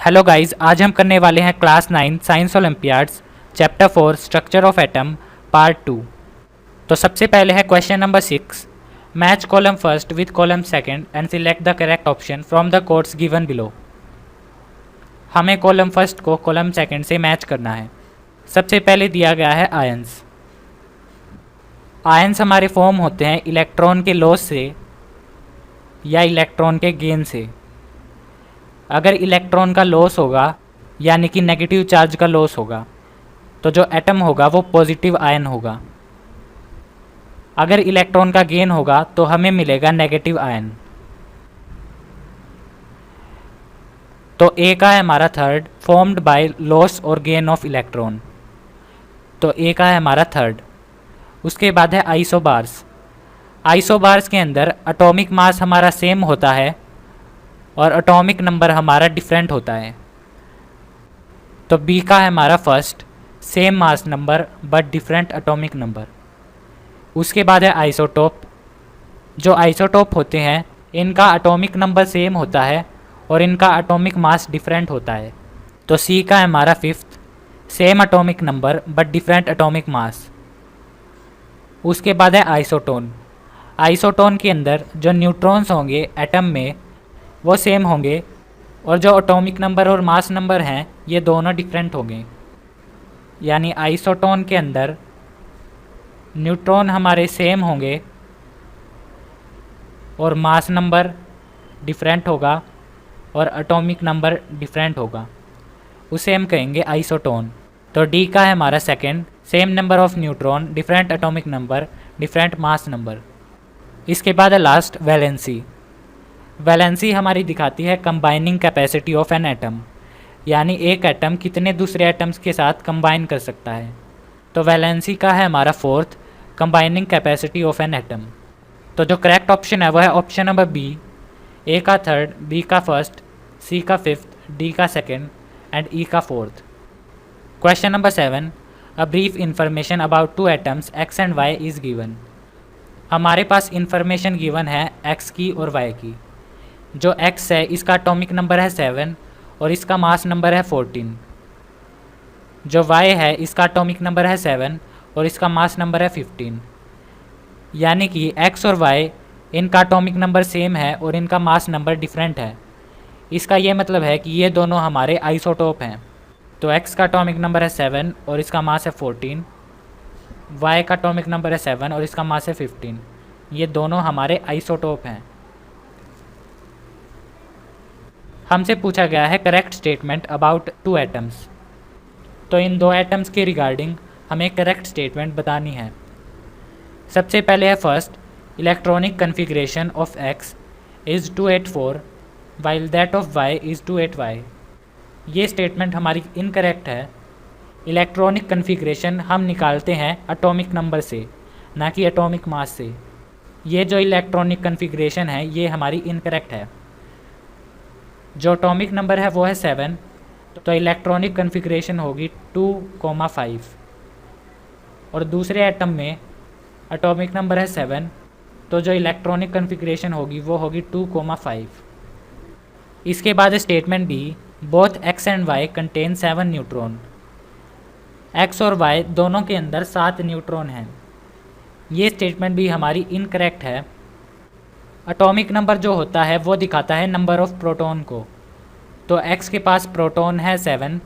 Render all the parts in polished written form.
Hello guys, आज हम करने वाले हैं class 9 science Olympiads chapter 4 structure of atom part 2। तो सबसे पहले है question number 6। Match column first with column second and select the correct option from the codes given below. हमें कॉलम फर्स्ट को कॉलम सेकंड से मैच करना है। सबसे पहले दिया गया है आयंस। आयंस हमारे फॉर्म होते हैं इलेक्ट्रॉन के लॉस से या इलेक्ट्रॉन के गेन से। अगर इलेक्ट्रॉन का लॉस होगा यानी कि नेगेटिव चार्ज का लॉस होगा तो जो एटम होगा वो पॉजिटिव आयन होगा। अगर इलेक्ट्रॉन का गेन होगा तो हमें मिलेगा नेगेटिव आयन। तो ए का है हमारा थर्ड, फॉर्म्ड बाय लॉस और गेन ऑफ इलेक्ट्रॉन। तो ए का है हमारा थर्ड। उसके बाद है आइसोबार्स। आइसोबार्स के अंदर एटॉमिक मास हमारा सेम होता है और एटॉमिक नंबर हमारा डिफरेंट होता है। तो बी का है हमारा first, same mass number but different atomic number. उसके बाद है आइसोटोप। जो आइसोटोप होते हैं इनका एटॉमिक नंबर सेम होता है और इनका एटॉमिक मास डिफरेंट होता है। तो सी का है हमारा fifth, same atomic number but different atomic mass. उसके बाद है आइसोटोन। आइसोटोन के अंदर जो न्यूट्रॉन्स होंगे एटम में वो सेम होंगे और जो एटॉमिक नंबर और मास नंबर हैं ये दोनों डिफरेंट होंगे। यानी आइसोटोन के अंदर न्यूट्रॉन हमारे सेम होंगे और मास नंबर डिफरेंट होगा और एटॉमिक नंबर डिफरेंट होगा, उसे हम कहेंगे आइसोटोन। तो डी का है हमारा second, same number of neutron, different atomic number, different mass number. इसके बाद है लास्ट वैलेंसी। वैलेंसी हमारी दिखाती है combining capacity of an atom, यानी एक एटम कितने दूसरे एटम्स के साथ कंबाइन कर सकता है। तो वैलेंसी का है हमारा fourth, combining capacity of an atom. तो जो करेक्ट ऑप्शन है वो है ऑप्शन नंबर बी, ए का थर्ड, बी का फर्स्ट, सी का फिफ्थ, डी का सेकेंड एंड ई का fourth. Question number 7, a brief information about two atoms X and Y is given. हमारे पास इंफॉर्मेशन गिवन है एक्स की और वाई की। जो x है इसका एटॉमिक नंबर है 7 और इसका मास नंबर है 14। जो y है इसका एटॉमिक नंबर है 7 और इसका मास नंबर है 15। यानी कि x और y इनका एटॉमिक नंबर सेम है और इनका मास नंबर डिफरेंट है। इसका ये मतलब है कि ये दोनों हमारे आइसोटोप हैं। तो x का एटॉमिक नंबर है 7 और इसका मास है 14, y का एटॉमिक नंबर है 7 और इसका मास है 15। ये दोनों हमारे आइसोटोप हैं। हमसे पूछा गया है correct statement about two atoms. तो इन दो एटम्स के रिगार्डिंग हमें करेक्ट स्टेटमेंट बतानी है। सबसे पहले है first, electronic configuration of x is 284 while that of y is 28y। ये स्टेटमेंट हमारी इनकरेक्ट है। इलेक्ट्रॉनिक कन्फिग्रेशन हम निकालते हैं एटॉमिक नंबर से, ना कि एटॉमिक मास से। ये जो इलेक्ट्रॉनिक कन्फिग्रेशन है ये हमारी इनकरेक्ट है। जो एटॉमिक नंबर है वो है 7, तो इलेक्ट्रॉनिक कन्फिग्रेशन होगी 2,5 और दूसरे एटम में एटॉमिक नंबर है 7, तो जो इलेक्ट्रॉनिक कन्फिग्रेशन होगी वो होगी 2,5। इसके बाद statement B, both x and y contain 7 neutron. x और y दोनों के अंदर 7 न्यूट्रॉन हैं। ये स्टेटमेंट भी हमारी इनकरेक्ट है। एटॉमिक नंबर जो होता है वो दिखाता है नंबर ऑफ प्रोटॉन को। तो x के पास प्रोटॉन है 7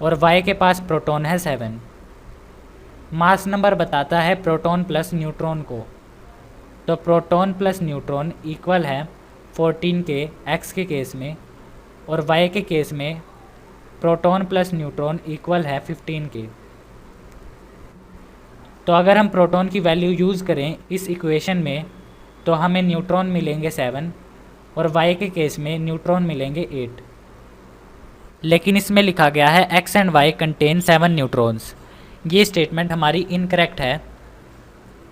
और y के पास प्रोटॉन है 7। मास नंबर बताता है प्रोटॉन प्लस न्यूट्रॉन को। तो प्रोटॉन प्लस न्यूट्रॉन इक्वल है 14 के x के केस में और y के केस में प्रोटॉन प्लस न्यूट्रॉन इक्वल है 15 के। तो अगर हम प्रोटॉन की वैल्यू यूज़ करें इस इक्वेशन में तो हमें न्यूट्रॉन मिलेंगे 7 और y के केस में न्यूट्रॉन मिलेंगे 8। लेकिन इसमें लिखा गया है x and y contain 7 neutrons. ये स्टेटमेंट हमारी इनकरेक्ट है।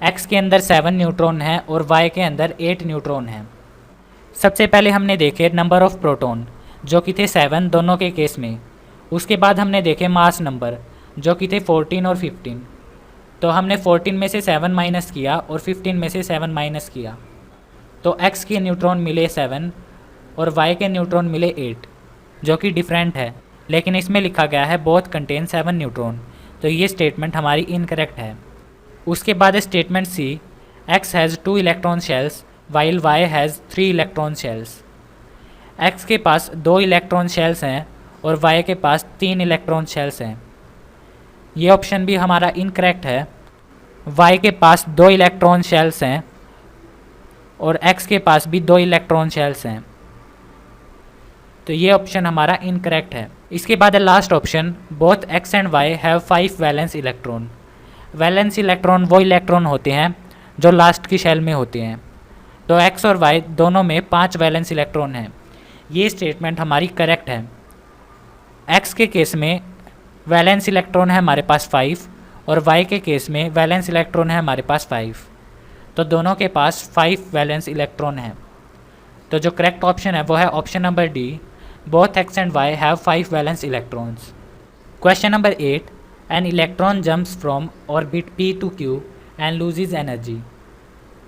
x के अंदर 7 न्यूट्रॉन हैं और y के अंदर 8 न्यूट्रॉन हैं। सबसे पहले हमने देखे नंबर ऑफ़ प्रोटॉन जो कि थे 7 दोनों के केस में। उसके बाद हमने देखे मास नंबर जो कि थे 14 और 15। तो हमने 14 में से 7 माइनस किया और 15 में से 7 माइनस किया, तो x के न्यूट्रॉन मिले 7 और y के न्यूट्रॉन मिले 8। जो कि डिफरेंट है, लेकिन इसमें लिखा गया है बोथ कंटेन 7 न्यूट्रॉन, तो ये स्टेटमेंट हमारी इनकरेक्ट है। उसके बाद statement C, X has 2 electron shells while Y has 3 electron shells. X के पास 2 इलेक्ट्रॉन शेल्स हैं और वाई के पास 3 इलेक्ट्रॉन शेल्स हैं। ये ऑप्शन भी हमारा इनकरेक्ट है। वाई के पास 2 इलेक्ट्रॉन शेल्स हैं और एक्स के पास भी 2 इलेक्ट्रॉन शेल्स हैं, तो ये ऑप्शन हमारा इनकरेक्ट है। इसके बाद है last option, both X and Y have 5 valence electron. Valence electron वो इलेक्ट्रॉन होते हैं जो लास्ट की शेल में होते हैं, तो एक्स और वाई दोनों में 5 वैलेंस इलेक्ट्रॉन हैं। ये स्टेटमेंट हमारी करेक्ट है। एक्स के केस में वैलेंस इलेक्ट्रॉन है हमारे पास 5 और वाई के केस में वैलेंस इलेक्ट्रॉन है हमारे पास 5, तो दोनों के पास 5 वैलेंस इलेक्ट्रॉन हैं। तो जो करेक्ट ऑप्शन है वो है option number D, both X and Y have 5 valence electrons. Question number 8, an electron jumps from orbit p to q and loses energy.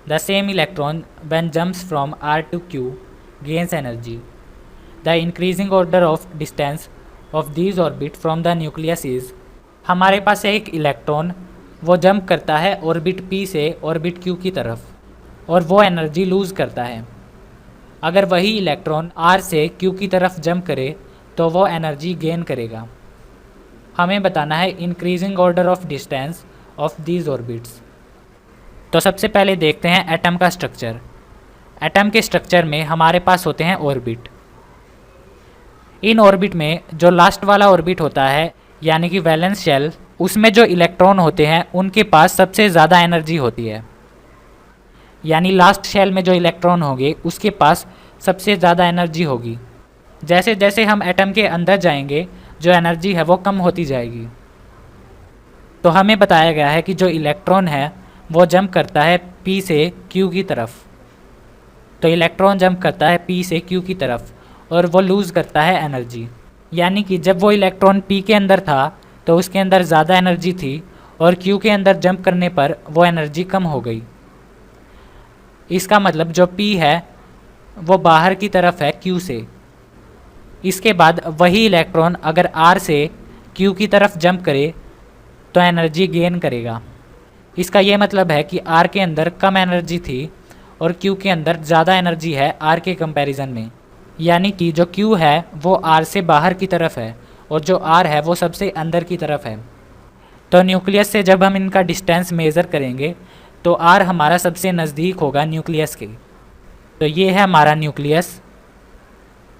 The same electron when jumps from r to q gains energy. The increasing order of distance of these orbit from the nucleus is। हमारे पास एक electron वो jump करता है orbit p से orbit q की तरफ और वो एनर्जी लूज़ करता है। अगर वही इलेक्ट्रॉन r से q की तरफ जंप करे तो वो एनर्जी गेन करेगा। हमें बताना है increasing order of distance of these orbits. तो सबसे पहले देखते हैं एटम का स्ट्रक्चर। एटम के स्ट्रक्चर में हमारे पास होते हैं ऑर्बिट। इन ऑर्बिट में जो लास्ट वाला ऑर्बिट होता है यानी कि वैलेंस शेल, उसमें जो इलेक्ट्रॉन होते हैं उनके पास सबसे ज़्यादा एनर्जी होती है। यानी लास्ट शेल में जो इलेक्ट्रॉन होंगे उसके पास सबसे ज़्यादा एनर्जी होगी। जैसे जैसे हम एटम के अंदर जाएंगे जो एनर्जी है वो कम होती जाएगी। तो हमें बताया गया है कि जो इलेक्ट्रॉन है वो जंप करता है p से q की तरफ। तो इलेक्ट्रॉन जंप करता है p से q की तरफ और वो लूज़ करता है एनर्जी। यानी कि जब वो इलेक्ट्रॉन p के अंदर था तो उसके अंदर ज़्यादा एनर्जी थी और q के अंदर जंप करने पर वो एनर्जी कम हो गई। इसका मतलब जो p है वो बाहर की तरफ है q से। इसके बाद वही इलेक्ट्रॉन अगर r से q की तरफ जंप करे तो एनर्जी गेन करेगा। इसका ये मतलब है कि r के अंदर कम एनर्जी थी और q के अंदर ज़्यादा एनर्जी है r के कंपैरिजन में। यानी कि जो q है वो r से बाहर की तरफ है और जो r है वो सबसे अंदर की तरफ है। तो न्यूक्लियस से जब हम इनका डिस्टेंस मेज़र करेंगे तो r हमारा सबसे नज़दीक होगा न्यूक्लियस के। तो ये है हमारा न्यूक्लियस,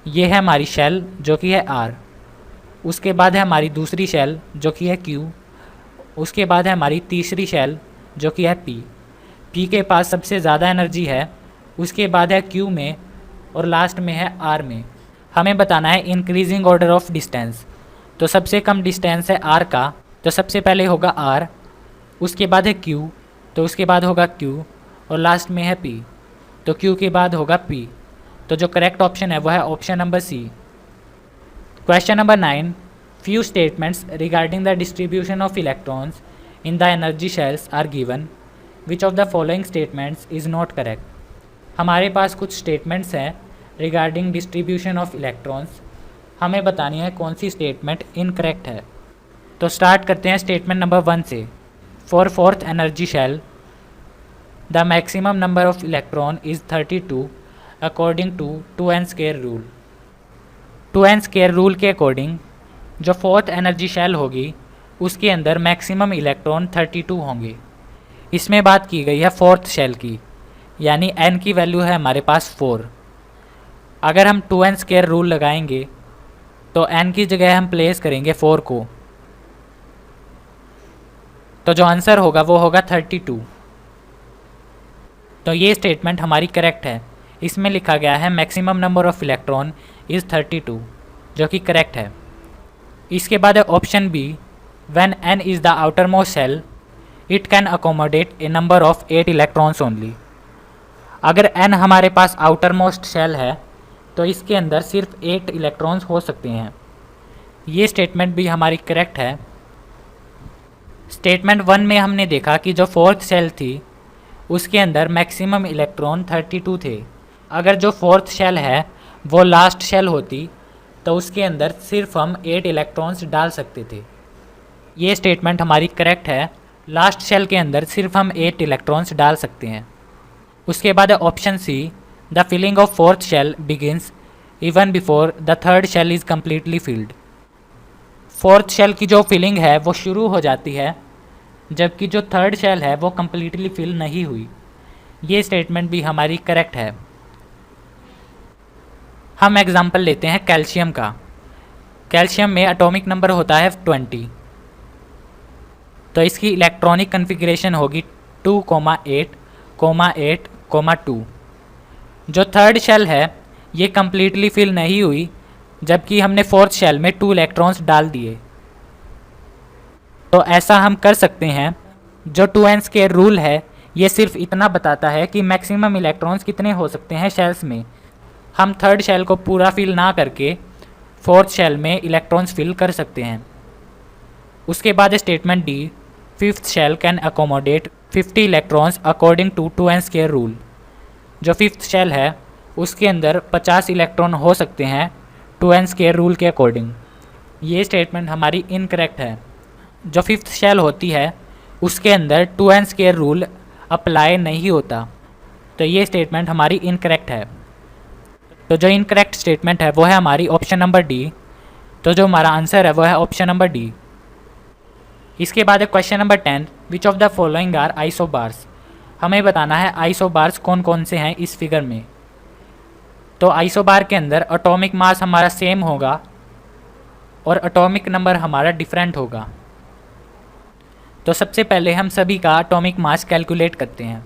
ये है हमारी शेल जो कि है r। उसके बाद है हमारी दूसरी शेल जो कि है q। उसके बाद है हमारी तीसरी शेल जो कि है p के पास सबसे ज़्यादा एनर्जी है। उसके बाद है q में और लास्ट में है r में। हमें बताना है इंक्रीजिंग ऑर्डर ऑफ डिस्टेंस। तो सबसे कम डिस्टेंस है r का, तो सबसे पहले होगा r, उसके बाद है q, तो उसके बाद होगा q और लास्ट में है p, तो q के बाद होगा p। तो जो करेक्ट ऑप्शन है वो है option number C. Question number 9, few statements regarding the distribution of electrons in the energy shells are given. Which of the following statements is not correct? हमारे पास कुछ स्टेटमेंट्स हैं रिगार्डिंग डिस्ट्रीब्यूशन ऑफ इलेक्ट्रॉन्स। हमें बतानी है कौन सी statement incorrect है। तो start करते हैं स्टेटमेंट नंबर 1 से। For fourth energy shell the maximum number of electron is 32 according to 2n square rule. 2n square rule के अकॉर्डिंग जो फोर्थ एनर्जी शेल होगी उसके अंदर मैक्सिमम इलेक्ट्रॉन 32 होंगे। इसमें बात की गई है फोर्थ शेल की, यानी n की वैल्यू है हमारे पास 4। अगर हम 2n स्क्वायर रूल लगाएंगे तो n की जगह हम प्लेस करेंगे 4 को, तो जो आंसर होगा वो होगा 32। तो ये स्टेटमेंट हमारी करेक्ट है। इसमें लिखा गया है maximum number of electron is 32, जो कि करेक्ट है। इसके बाद है option B, when n is the outermost shell it can accommodate a number of 8 electrons only. अगर n हमारे पास आउटर मोस्ट शेल है तो इसके अंदर सिर्फ 8 इलेक्ट्रॉन्स हो सकते हैं। ये स्टेटमेंट भी हमारी करेक्ट है। स्टेटमेंट 1 में हमने देखा कि जो फोर्थ शेल थी उसके अंदर मैक्सिमम इलेक्ट्रॉन 32 थे। अगर जो फोर्थ शेल है वो लास्ट शेल होती तो उसके अंदर सिर्फ हम 8 इलेक्ट्रॉन्स डाल सकते थे। ये स्टेटमेंट हमारी करेक्ट है। लास्ट शेल के अंदर सिर्फ हम 8 इलेक्ट्रॉन्स डाल सकते हैं। उसके बाद option C, the filling of fourth shell begins even before the third shell is completely filled. Fourth shell की जो फिलिंग है वो शुरू हो जाती है, जबकि जो थर्ड शेल है वो कम्प्लीटली फिल नहीं हुई। ये स्टेटमेंट भी हमारी करेक्ट है। हम एग्जाम्पल लेते हैं कैल्शियम का। कैल्शियम में एटॉमिक नंबर होता है 20, तो इसकी इलेक्ट्रॉनिक कन्फिग्रेशन होगी 2,8,8,2। जो थर्ड शेल है ये कम्प्लीटली फिल नहीं हुई, जबकि हमने फोर्थ शेल में 2 इलेक्ट्रॉन्स डाल दिए। तो ऐसा हम कर सकते हैं। जो 2n स्क्वायर रूल है ये सिर्फ इतना बताता है कि मैक्सिमम इलेक्ट्रॉन्स कितने हो सकते हैं शेल्स में। हम थर्ड शेल को पूरा फिल ना करके फोर्थ शेल में इलेक्ट्रॉन्स फिल कर सकते हैं। उसके बाद statement D, fifth shell can accommodate 50 electrons according to 2n square rule. जो फिफ्थ शेल है उसके अंदर 50 इलेक्ट्रॉन हो सकते हैं 2n स्क्वायर रूल के अकॉर्डिंग। ये स्टेटमेंट हमारी इनकरेक्ट है। जो फिफ्थ शेल होती है उसके अंदर 2n स्क्वायर रूल अप्लाई नहीं होता, तो ये स्टेटमेंट हमारी इनकरेक्ट है। तो जो इनकरेक्ट स्टेटमेंट है वो है हमारी ऑप्शन नंबर डी। तो जो हमारा आंसर है वो है ऑप्शन नंबर डी। इसके बाद है question number 10, which of the following are isobars. हमें बताना है आइसोबार्स कौन कौन से हैं इस फिगर में। तो आइसोबार के अंदर एटॉमिक मास हमारा सेम होगा और एटॉमिक नंबर हमारा डिफरेंट होगा। तो सबसे पहले हम सभी का एटॉमिक मास कैलकुलेट करते हैं।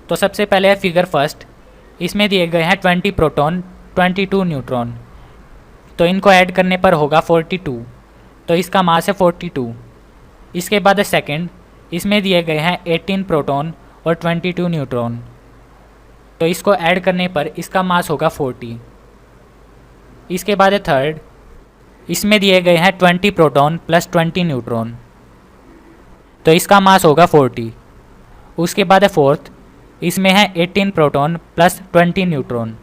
तो सबसे पहले है फिगर फर्स्ट। इसमें दिए गए हैं 20 प्रोटॉन 22 न्यूट्रॉन, तो इनको ऐड करने पर होगा 42, तो इसका मास है 42। इसके बाद है सेकेंड। इसमें दिए गए हैं 18 प्रोटॉन और 22 न्यूट्रॉन, तो इसको ऐड करने पर इसका मास होगा 40। इसके बाद है थर्ड। इसमें दिए गए हैं 20 प्रोटॉन प्लस 20 न्यूट्रॉन, तो इसका मास होगा 40। उसके बाद है फोर्थ। इसमें है 18 प्रोटॉन प्लस 20 न्यूट्रॉन,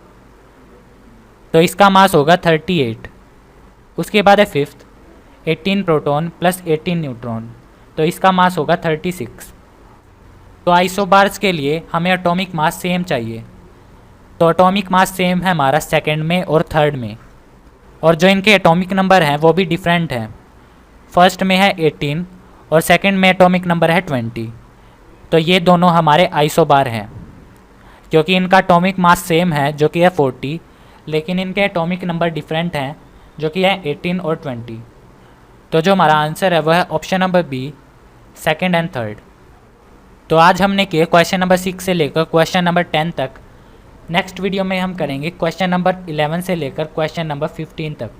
तो इसका मास होगा 38। उसके बाद है फिफ्थ। 18 प्रोटॉन प्लस 18 न्यूट्रॉन, तो इसका मास होगा 36। तो आइसोबार्स के लिए हमें एटॉमिक मास सेम चाहिए। तो एटॉमिक मास सेम है हमारा सेकंड में और थर्ड में, और जो इनके एटॉमिक नंबर हैं वो भी डिफरेंट हैं। फर्स्ट में है 18 और सेकंड में एटॉमिक नंबर है 20, तो ये दोनों हमारे आइसोबार हैं क्योंकि इनका एटॉमिक मास सेम है जो कि है 40, लेकिन इनके एटॉमिक नंबर डिफरेंट हैं जो कि है 18 और 20। तो जो हमारा आंसर है वह है option number B, second and third. तो आज हमने किए क्वेश्चन नंबर 6 से लेकर क्वेश्चन नंबर 10 तक। नेक्स्ट वीडियो में हम करेंगे क्वेश्चन नंबर 11 से लेकर क्वेश्चन नंबर 15 तक।